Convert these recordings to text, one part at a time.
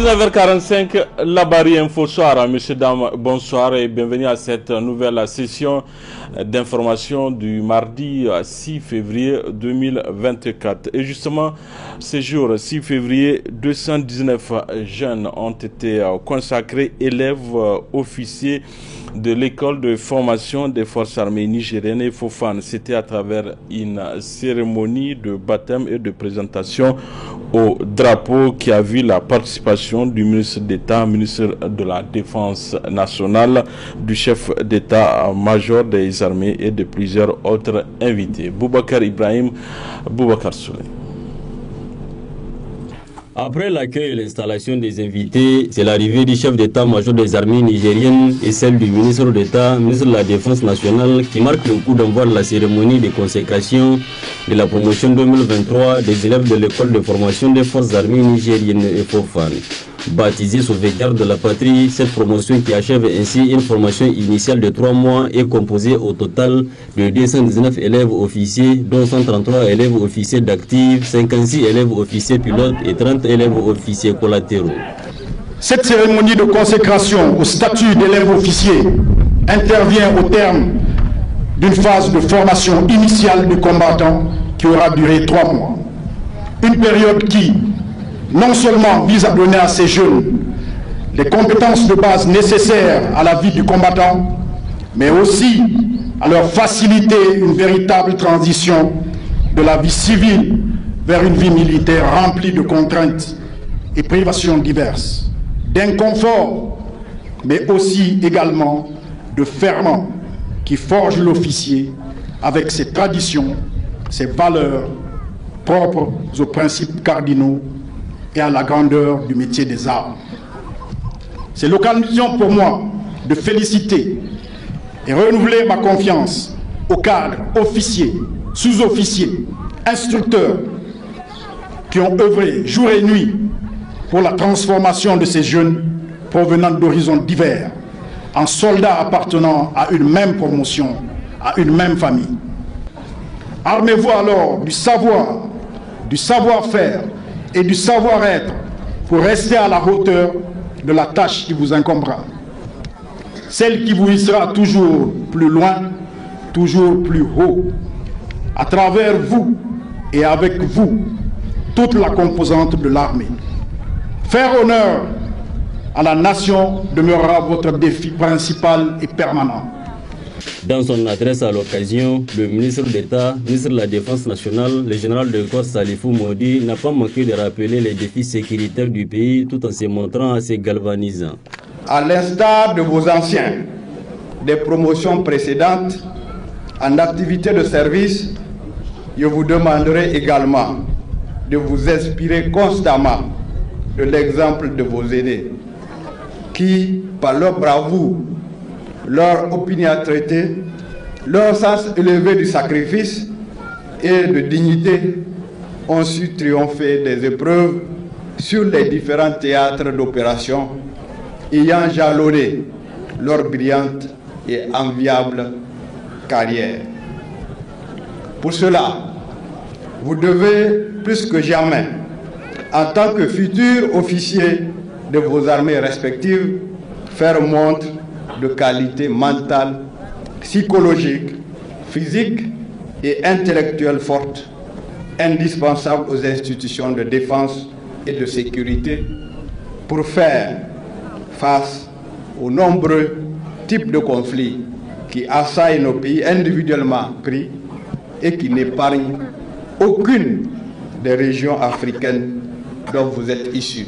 19h45, la Barry Info Soir. Messieurs, dames, bonsoir et bienvenue à cette nouvelle session d'information du mardi 6 février 2024. Et justement, ce jour 6 février, 219 jeunes ont été consacrés élèves officiers de l'école de formation des forces armées nigériennes et FOFAN. C'était à travers une cérémonie de baptême et de présentation au drapeau qui a vu la participation du ministre d'État, ministre de la Défense nationale, du chef d'État-major des armées et de plusieurs autres invités. Boubacar Ibrahim, Boubacar Souley. Après l'accueil et l'installation des invités, c'est l'arrivée du chef d'état-major des armées nigériennes et celle du ministre d'État, ministre de la Défense nationale, qui marque le coup d'envoi de la cérémonie de consécration de la promotion 2023 des élèves de l'école de formation des forces armées nigériennes et FOFAN. Baptisée sauvegarde de la patrie, cette promotion qui achève ainsi une formation initiale de 3 mois est composée au total de 219 élèves officiers, dont 133 élèves officiers d'actifs, 56 élèves officiers pilotes et 30 élèves officiers collatéraux. Cette cérémonie de consécration au statut d'élève officier intervient au terme d'une phase de formation initiale du combattant qui aura duré 3 mois. Une période qui non seulement vise à donner à ces jeunes les compétences de base nécessaires à la vie du combattant, mais aussi à leur faciliter une véritable transition de la vie civile vers une vie militaire remplie de contraintes et privations diverses, d'inconfort, mais aussi également de ferments qui forgent l'officier avec ses traditions, ses valeurs propres aux principes cardinaux et à la grandeur du métier des armes. C'est l'occasion pour moi de féliciter et renouveler ma confiance aux cadres, officiers, sous-officiers, instructeurs qui ont œuvré jour et nuit pour la transformation de ces jeunes provenant d'horizons divers en soldats appartenant à une même promotion, à une même famille. Armez-vous alors du savoir, du savoir-faire et du savoir-être pour rester à la hauteur de la tâche qui vous incombera. Celle qui vous hissera toujours plus loin, toujours plus haut. À travers vous et avec vous, toute la composante de l'armée. Faire honneur à la nation demeurera votre défi principal et permanent. Dans son adresse à l'occasion, le ministre d'État, ministre de la Défense nationale, le général de corps Salifou Modi n'a pas manqué de rappeler les défis sécuritaires du pays tout en se montrant assez galvanisant. À l'instar de vos anciens, des promotions précédentes, en activité de service, je vous demanderai également de vous inspirer constamment de l'exemple de vos aînés, qui, par leur bravoure, leur opiniâtreté, leur sens élevé du sacrifice et de dignité ont su triompher des épreuves sur les différents théâtres d'opération ayant jalonné leur brillante et enviable carrière. Pour cela, vous devez plus que jamais, en tant que futurs officiers de vos armées respectives, faire montre de qualité mentale, psychologique, physique et intellectuelle forte, indispensable aux institutions de défense et de sécurité pour faire face aux nombreux types de conflits qui assaillent nos pays individuellement pris et qui n'épargnent aucune des régions africaines dont vous êtes issus.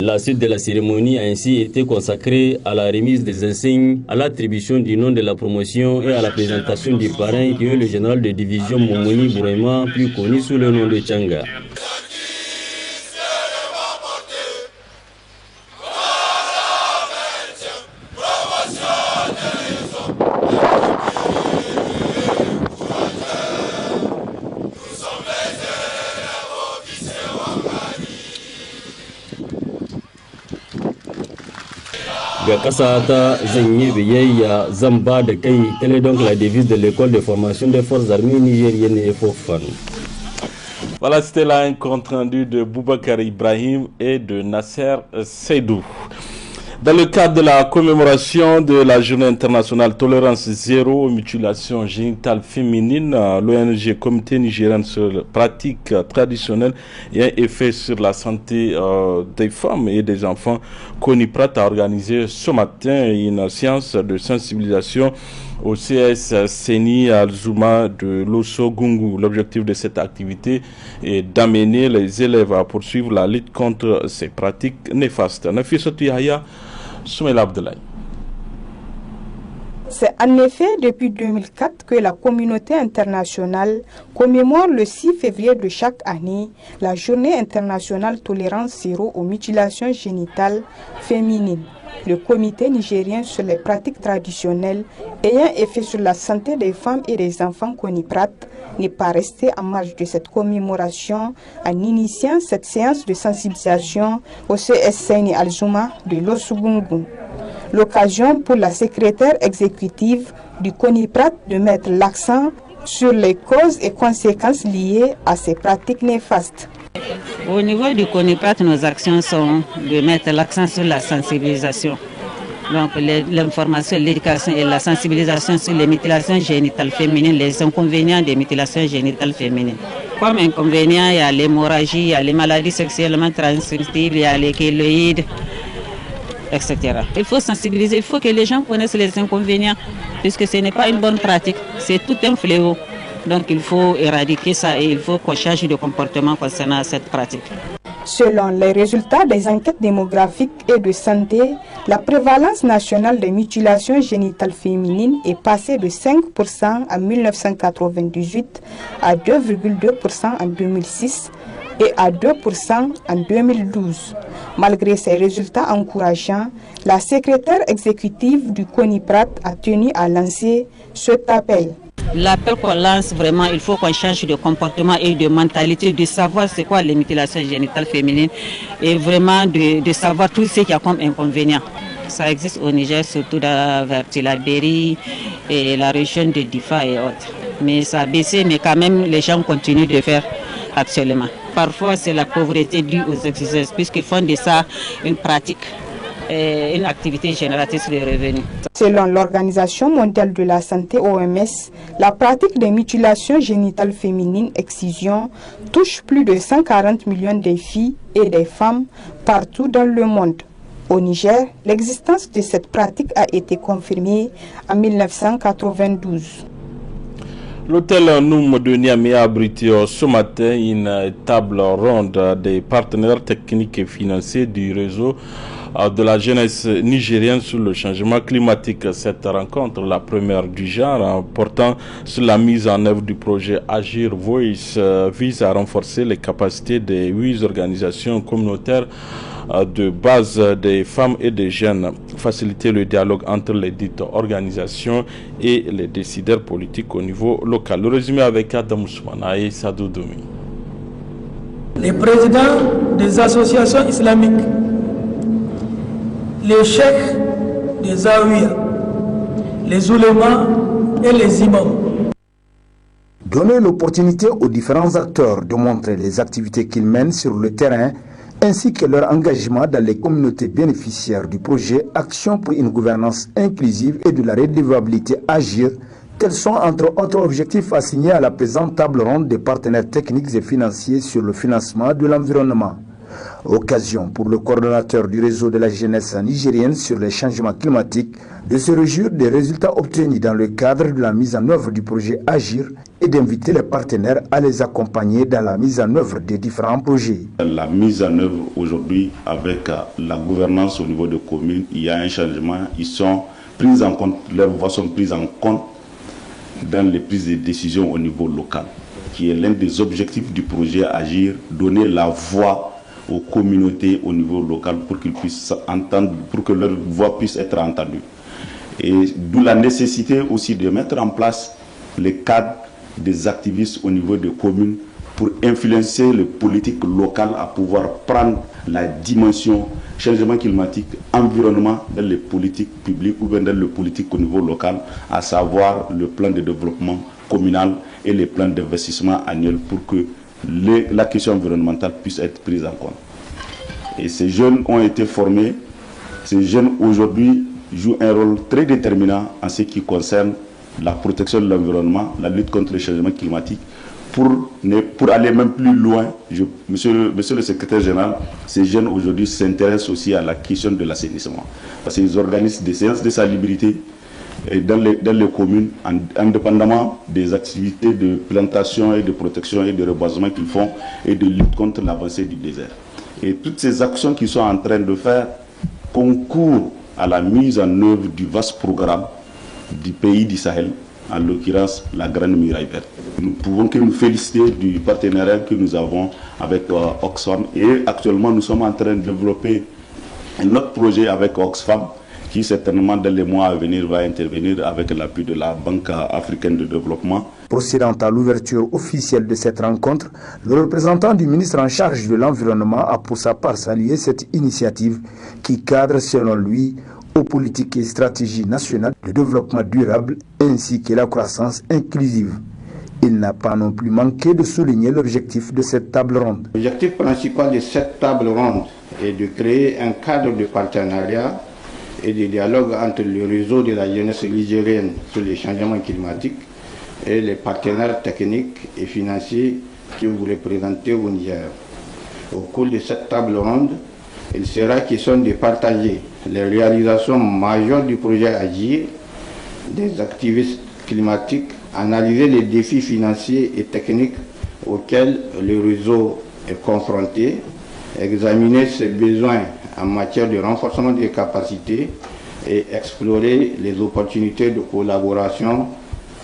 La suite de la cérémonie a ainsi été consacrée à la remise des insignes, à l'attribution du nom de la promotion et à la présentation du parrain qui est le général de division Momoni Bourema, plus connu sous le nom de Tchanga. Gakasata Zenye Beyeya Zamba de Kay, telle est donc la devise de l'école de formation des forces armées nigériennes et FOFAN. Voilà, c'était là un compte rendu de Boubacar Ibrahim et de Nasser Seydou. Dans le cadre de la commémoration de la Journée internationale tolérance zéro aux mutilations génitales féminines, l'ONG Comité nigérien sur les pratiques traditionnelles et un effet sur la santé des femmes et des enfants, CONIPRAT, a organisé ce matin une séance de sensibilisation au CS Seni Alzuma de Losso Gungu. L'objectif de cette activité est d'amener les élèves à poursuivre la lutte contre ces pratiques néfastes. Nafissatou Yahya, Soumaïla Abdoulaye. C'est en effet depuis 2004 que la communauté internationale commémore le 6 février de chaque année la Journée internationale tolérance zéro aux mutilations génitales féminines. Le comité nigérien sur les pratiques traditionnelles ayant effet sur la santé des femmes et des enfants CONIPRAT n'est pas resté en marge de cette commémoration en initiant cette séance de sensibilisation au CS Seni Alzuma de Losso Gungu. L'occasion pour la secrétaire exécutive du CONIPRAT de mettre l'accent sur les causes et conséquences liées à ces pratiques néfastes. Au niveau du CONIPRAT, nos actions sont de mettre l'accent sur la sensibilisation. Donc l'information, l'éducation et la sensibilisation sur les mutilations génitales féminines, les inconvénients des mutilations génitales féminines. Comme inconvénients, il y a l'hémorragie, il y a les maladies sexuellement transmissibles, il y a les kéloïdes, etc. Il faut sensibiliser, il faut que les gens connaissent les inconvénients, puisque ce n'est pas une bonne pratique, c'est tout un fléau. Donc il faut éradiquer ça et il faut qu'on change de comportement concernant cette pratique. Selon les résultats des enquêtes démographiques et de santé, la prévalence nationale des mutilations génitales féminines est passée de 5% en 1998 à 2,2% en 2006 et à 2% en 2012. Malgré ces résultats encourageants, la secrétaire exécutive du CONIPRAT a tenu à lancer cet appel. L'appel qu'on lance, vraiment, il faut qu'on change de comportement et de mentalité, de savoir c'est quoi les mutilations génitales féminines et vraiment de savoir tout ce qu'il y a comme inconvénients. Ça existe au Niger, surtout vers Tilaberi et la région de Difa et autres. Mais ça a baissé, mais quand même les gens continuent de faire actuellement. Parfois c'est la pauvreté due aux exercices, puisqu'ils font de ça une pratique. Une activité génératrice de revenus. Selon l'Organisation mondiale de la santé OMS, la pratique des mutilations génitales féminines excision touche plus de 140 millions de filles et des femmes partout dans le monde. Au Niger, l'existence de cette pratique a été confirmée en 1992. L'hôtel Noum de Niamey a abrité ce matin une table ronde des partenaires techniques et financiers du réseau de la jeunesse nigérienne sur le changement climatique. Cette rencontre, la première du genre, portant sur la mise en œuvre du projet Agir Voice, vise à renforcer les capacités des 8 organisations communautaires de base des femmes et des jeunes, faciliter le dialogue entre les dites organisations et les décideurs politiques au niveau local. Le résumé avec Adam Ousmana et Sadou Doumi. Les présidents des associations islamiques, les cheikhs des Zawiya, les oulémas et les imams. Donner l'opportunité aux différents acteurs de montrer les activités qu'ils mènent sur le terrain ainsi que leur engagement dans les communautés bénéficiaires du projet Action pour une gouvernance inclusive et de la redevabilité Agir, tels sont entre autres objectifs assignés à la présente table ronde des partenaires techniques et financiers sur le financement de l'environnement. Occasion pour le coordonnateur du réseau de la jeunesse nigérienne sur les changements climatiques de se réjouir des résultats obtenus dans le cadre de la mise en œuvre du projet Agir et d'inviter les partenaires à les accompagner dans la mise en œuvre des différents projets. La mise en œuvre aujourd'hui avec la gouvernance au niveau des communes, il y a un changement, ils sont pris en compte, leurs voix sont prises en compte dans les prises de décision au niveau local, qui est l'un des objectifs du projet Agir, donner la voix aux communautés au niveau local pour qu'ils puissent entendre, pour que leur voix puisse être entendue. Et d'où la nécessité aussi de mettre en place les cadres des activistes au niveau des communes pour influencer les politiques locales à pouvoir prendre la dimension changement climatique, environnement dans les politiques publiques ou bien dans les politiques au niveau local, à savoir le plan de développement communal et les plans d'investissement annuels pour que la question environnementale puisse être prise en compte. Et ces jeunes ont été formés. Ces jeunes aujourd'hui jouent un rôle très déterminant en ce qui concerne la protection de l'environnement, la lutte contre le changement climatique. Pour aller même plus loin, monsieur le secrétaire général, ces jeunes aujourd'hui s'intéressent aussi à la question de l'assainissement. Parce qu'ils organisent des séances de salubrité dans les communes, indépendamment des activités de plantation et de protection et de reboisement qu'ils font et de lutte contre l'avancée du désert. Et toutes ces actions qu'ils sont en train de faire concourent à la mise en œuvre du vaste programme du pays du Sahel, en l'occurrence la Grande Muraille Verte. Nous pouvons que nous féliciter du partenariat que nous avons avec Oxfam, et actuellement nous sommes en train de développer un autre projet avec Oxfam qui certainement dans les mois à venir va intervenir avec l'appui de la Banque africaine de développement. Procédant à l'ouverture officielle de cette rencontre, le représentant du ministre en charge de l'environnement a pour sa part salué cette initiative qui cadre selon lui aux politiques et stratégies nationales de développement durable ainsi que la croissance inclusive. Il n'a pas non plus manqué de souligner l'objectif de cette table ronde. L'objectif principal de cette table ronde est de créer un cadre de partenariat et de dialogue entre le réseau de la jeunesse nigérienne sur les changements climatiques et les partenaires techniques et financiers que vous représentez au Niger. Au cours de cette table ronde, il sera question de partager les réalisations majeures du projet Agir, des activistes climatiques, analyser les défis financiers et techniques auxquels le réseau est confronté, examiner ses besoins en matière de renforcement des capacités et explorer les opportunités de collaboration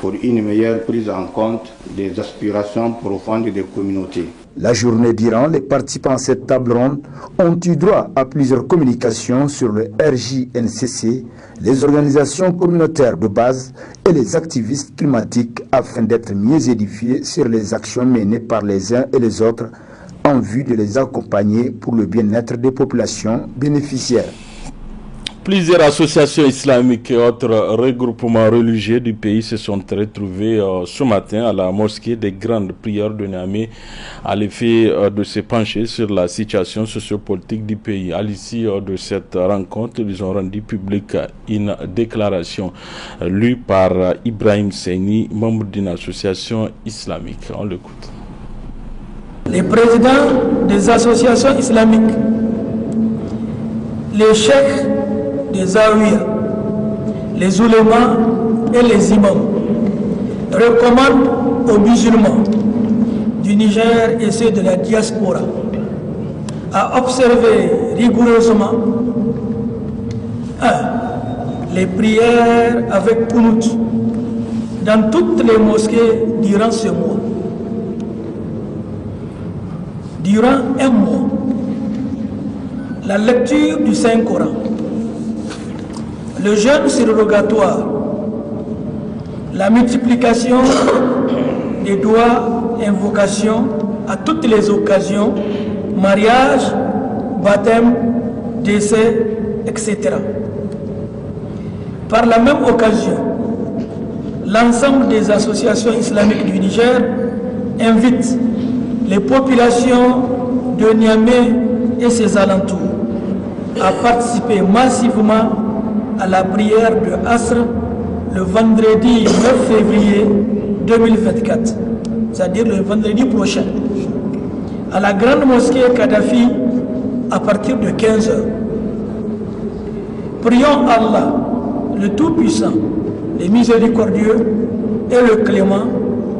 pour une meilleure prise en compte des aspirations profondes des communautés. La journée durant, les participants à cette table ronde ont eu droit à plusieurs communications sur le RJNCC, les organisations communautaires de base et les activistes climatiques afin d'être mieux édifiés sur les actions menées par les uns et les autres en vue de les accompagner pour le bien-être des populations bénéficiaires. Plusieurs associations islamiques et autres regroupements religieux du pays se sont retrouvés ce matin à la mosquée des grandes prières de Niamey à l'effet de se pencher sur la situation sociopolitique du pays. À l'issue de cette rencontre, ils ont rendu publique une déclaration lue par Ibrahim Seini, membre d'une association islamique. On l'écoute. Les présidents des associations islamiques, les cheikhs des Zawiya, les oulémas et les imams recommandent aux musulmans du Niger et ceux de la diaspora à observer rigoureusement 1. Les prières avec Qunut dans toutes les mosquées durant ce mois. Durant un mois, la lecture du Saint-Coran, le jeûne surrogatoire, la multiplication des doigts, invocations à toutes les occasions, mariage, baptême, décès, etc. Par la même occasion, l'ensemble des associations islamiques du Niger invitent les populations de Niamey et ses alentours à participer massivement à la prière de Asr le vendredi 9 février 2024, c'est-à-dire le vendredi prochain, à la grande mosquée Kadhafi à partir de 15 h. Prions Allah, le Tout-Puissant, le Miséricordieux et le Clément,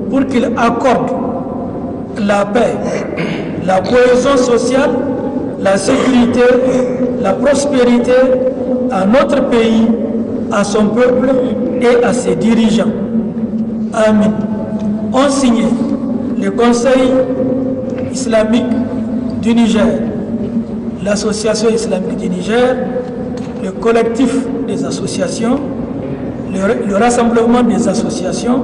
pour qu'il accorde la paix, la cohésion sociale, la sécurité, la prospérité à notre pays, à son peuple et à ses dirigeants. Amen. Ont signé le Conseil islamique du Niger, l'Association islamique du Niger, le collectif des associations, le rassemblement des associations,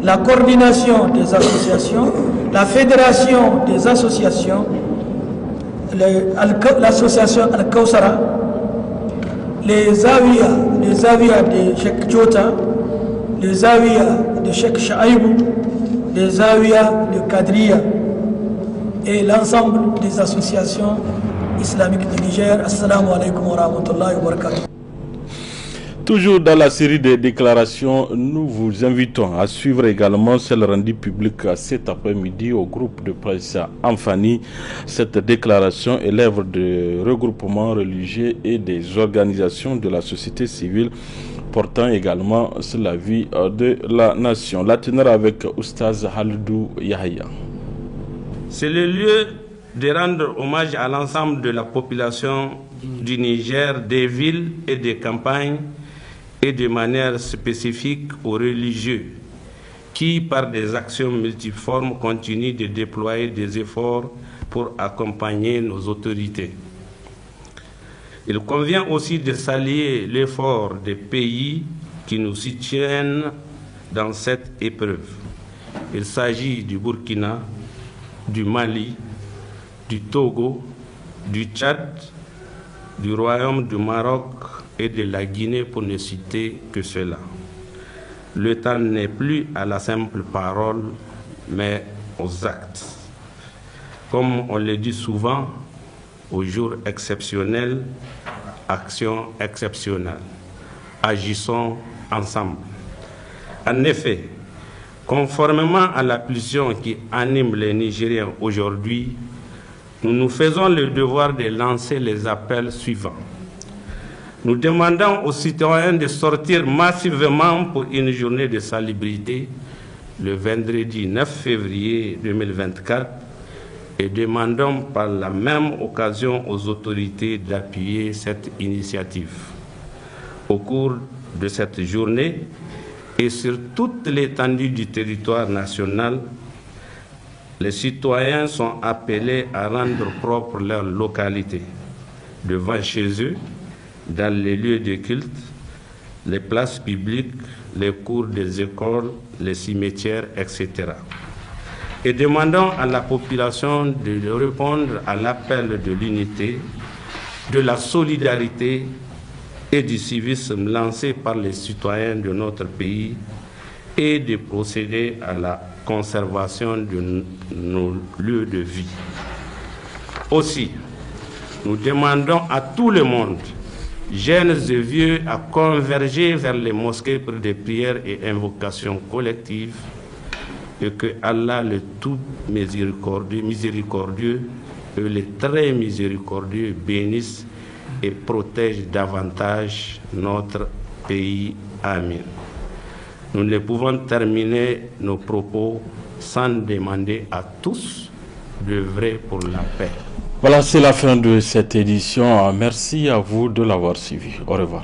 la coordination des associations, la fédération des associations, l'association Al-Kawsara, les Zawiya de Cheikh Jota, les Zawiya de Cheikh Shaïbou, les Zawiya de Kadriya, et l'ensemble des associations islamiques du Niger. Assalamu alaikum wa rahmatullahi wa barakatuh. Toujours dans la série des déclarations, nous vous invitons à suivre également celle rendue publique cet après-midi au groupe de presse Amfani. Cette déclaration est l'œuvre de regroupements religieux et des organisations de la société civile portant également sur la vie de la nation. La teneur avec Oustaz Halidou Yahya. C'est le lieu de rendre hommage à l'ensemble de la population du Niger, des villes et des campagnes, et de manière spécifique aux religieux qui, par des actions multiformes, continuent de déployer des efforts pour accompagner nos autorités. Il convient aussi de saluer l'effort des pays qui nous soutiennent dans cette épreuve. Il s'agit du Burkina, du Mali, du Togo, du Tchad, du Royaume du Maroc et de la Guinée, pour ne citer que cela. Le temps n'est plus à la simple parole, mais aux actes. Comme on le dit souvent, au jour exceptionnel, action exceptionnelle. Agissons ensemble. En effet, conformément à la pulsion qui anime les Nigériens aujourd'hui, nous nous faisons le devoir de lancer les appels suivants. Nous demandons aux citoyens de sortir massivement pour une journée de salubrité le vendredi 9 février 2024 et demandons par la même occasion aux autorités d'appuyer cette initiative. Au cours de cette journée et sur toute l'étendue du territoire national, les citoyens sont appelés à rendre propre leur localité, devant chez eux, dans les lieux de culte, les places publiques, les cours des écoles, les cimetières, etc. Et demandons à la population de répondre à l'appel de l'unité, de la solidarité et du civisme lancé par les citoyens de notre pays et de procéder à la conservation de nos lieux de vie. Aussi, nous demandons à tout le monde, jeunes et vieux, à converger vers les mosquées pour des prières et invocations collectives, et que Allah, le tout miséricordieux et le très miséricordieux bénisse et protège davantage notre pays. Amen. Nous ne pouvons terminer nos propos sans demander à tous d'œuvrer pour la paix. Voilà, c'est la fin de cette édition. Merci à vous de l'avoir suivi. Au revoir.